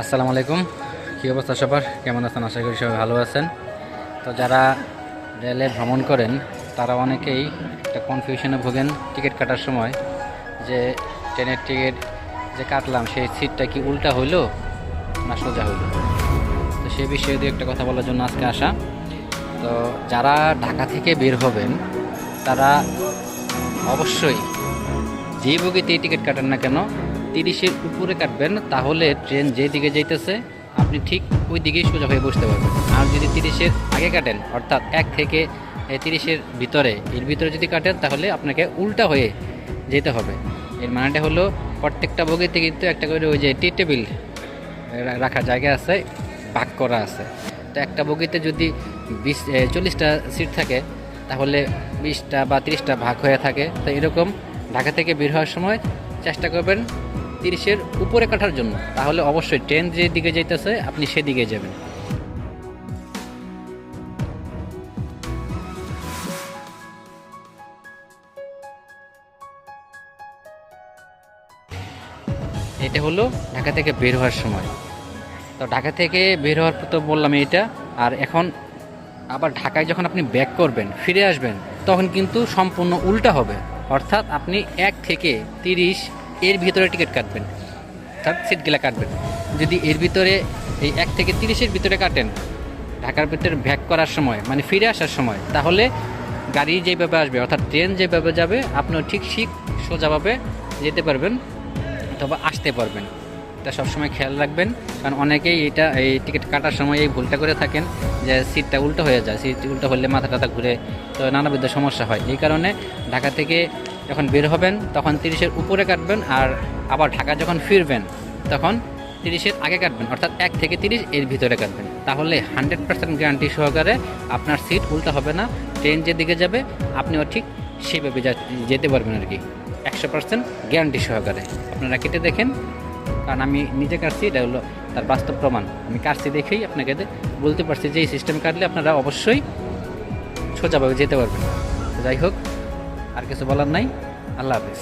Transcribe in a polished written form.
আসসালামু আলাইকুম। কী অবস্থা সবার, কেমন আছেন? আশা করি সবাই ভালো আছেন। তো যারা রেলে ভ্রমণ করেন তারা অনেকেই একটা কনফিউশনে ভোগেন টিকিট কাটার সময়, যে ট্রেনের টিকিট যে কাটলাম সেই সিটটা কি উল্টা হইলো না সোজা হইলো। তো সেই বিষয়ে দু একটা কথা বলার জন্য আজকে আসা। তো যারা ঢাকা থেকে বের হবেন তারা অবশ্যই যেই বগিতেই টিকিট কাটেন না কেন 30-এর উপরে কাটবেন, তাহলে ট্রেন যে দিকে যাইতেছে আপনি ঠিক ওই দিকেই সোজা হয়ে বসতে পারবেন। আর যদি 30-এর আগে কাটেন, অর্থাৎ 1 থেকে 30-এর ভিতরে, এর ভিতরে যদি কাটেন তাহলে আপনাকে উল্টা হয়ে যেতে হবে। এর মানেটা হলো প্রত্যেকটা বগিতে কিন্তু একটা করে ওই যে টি টেবিল রাখার জায়গা আছে, ভাগ করা আছে। তো একটা বগিতে যদি 40টা সিট থাকে তাহলে 20টা বা 30টা ভাগ হয়ে থাকে। তো এরকম ঢাকা থেকে বের হওয়ার সময় চেষ্টা করবেন 30-এর উপরে কাটার জন্য, তাহলে অবশ্যই ট্রেন যে দিকে যাইতেছে আপনি সেদিকে যাবেন। এটা হলো ঢাকা থেকে বের হওয়ার সময়। তো ঢাকা থেকে বের হওয়ার পর তো বললাম এইটা। আর এখন আবার ঢাকায় যখন আপনি ব্যাক করবেন, ফিরে আসবেন, তখন কিন্তু সম্পূর্ণ উল্টা হবে। অর্থাৎ আপনি 1 থেকে 30 এর ভিতরে টিকিট কাটবেন, অর্থাৎ সিটগুলো কাটবেন। যদি এর ভিতরে এই 1 থেকে 30-এর ভিতরে কাটেন ঢাকার ভিতরে ব্যাক করার সময়, মানে ফিরে আসার সময়, তাহলে গাড়ি যেভাবে আসবে অর্থাৎ ট্রেন যেভাবে যাবে আপনিও ঠিক সোজাভাবে যেতে পারবেন অথবা আসতে পারবেন। এটা সবসময় খেয়াল রাখবেন, কারণ অনেকেই এই টিকিট কাটার সময় এই ভুলটা করে থাকেন যে সিটটা উল্টো হয়ে যায়, সিট উল্টো হলে মাথা টাথা ঘুরে, তো নানাবিধ সমস্যা হয়। এই কারণে ঢাকা থেকে যখন বের হবেন তখন 30-এর উপরে কাটবেন, আর আবার ঢাকা যখন ফিরবেন তখন 30-এর আগে কাটবেন, অর্থাৎ 1 থেকে 30 এর ভিতরে কাটবেন। তাহলে 100% গ্যারান্টি সহকারে আপনার সিট উল্টো হবে না, ট্রেন যেদিকে যাবে আপনিও ঠিক সেইভাবে যেতে পারবেন আর কি, 100% গ্যারান্টি সহকারে। আপনারা কেটে দেখেন, কারণ আমি নিজে কাটছি, এটা হলো তার বাস্তব প্রমাণ। আমি কাটছি দেখেই আপনাকে বলতে পারছি যে এই সিস্টেম কাটলে আপনারা অবশ্যই সোজাভাবে যেতে পারবেন। যাই হোক, আর কিছু বলার নাই। আল্লাহ হাফিজ।